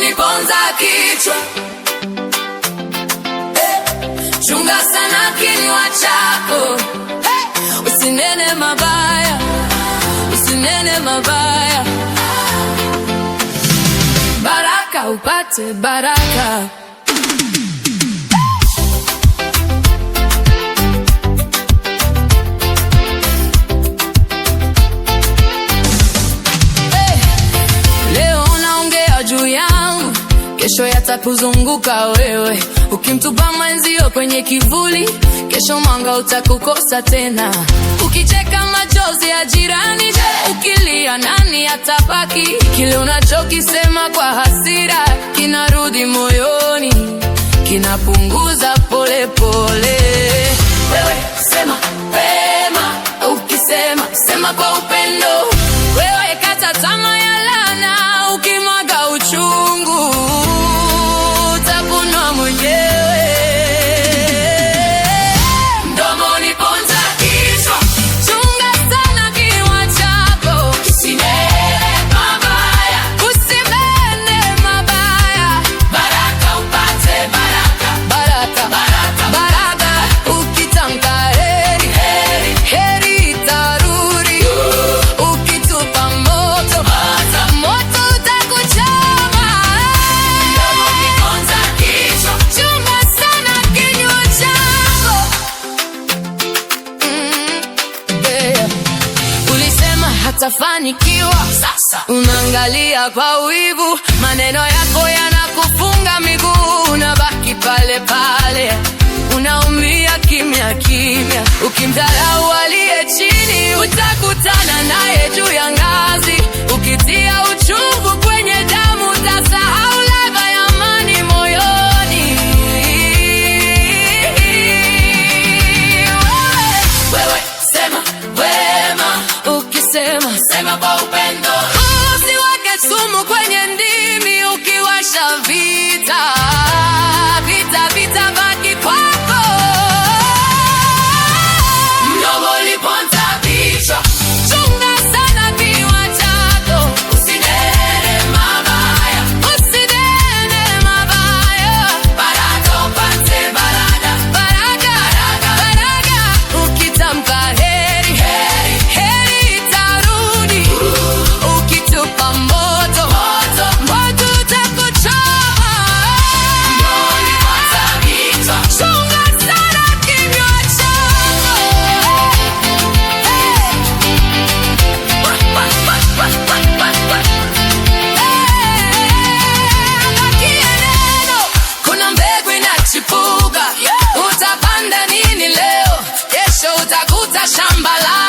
uniponza kichwa. Chunga sana kinywa chako, usinene mabaya, usinene mabaya. Baraka upate baraka. Kesho yatakuzunguka wewe, ukimtupa mwenzio kwenye kivuli, kesho mwanga utakukosa tena. Ukicheka machozi ya jirani, ukilia nani atabaki? Kile unachokisema kwa hasira kinarudi moyoni, kinapunguza pole pole. Wewe sema wema, ukisema sema kwa upendo. Wewe kata tamaa ya laana, ukimwaga uchungu utakunwa mwenyewe. Mdomoni ponza kichwa, chunga sana kinywa chako, usinene mabaya, usinene mabaya. Baraka upate baraka, baraka, baraka, baraka. Ukitamka heri, heri, heri itarudi. Ukitupa moto, moto utakuchoma. Mdomoni ponza kichwa, chunga sana kinywa chako. Ulisema hatafanikiwa, sasa unaangalia kwa wivu. Maneno yako yanakufunga miguu, unabaki pale pale, unaumia kimya kimya. Ukimdharau aliye chini, utakutana naye juu ya ngazi. Ukitia uchungu kwenye damu, utasahau ladha ya amani moyoni. Wewe sema wema, ukisema sema kwa upendo. Usiweke sumu kwenye ndimi, ukiwasha vita, vita, vita baki kwako. Mdomoni ponza kichwa, chunga sana kinywa chako, usinene mabaya, usinene mabaya. Baraka upate baraka, baraka, baraka, baraka. Ukitamka heri, heri, heri itarudi. Ukitupa moto, moto, moto utakuchoma. Mdomoni ponza kichwa, chunga sana kinywa chako. Kuna mbegu inachipuka, utapanda nini leo? Kesho utakuta shamba la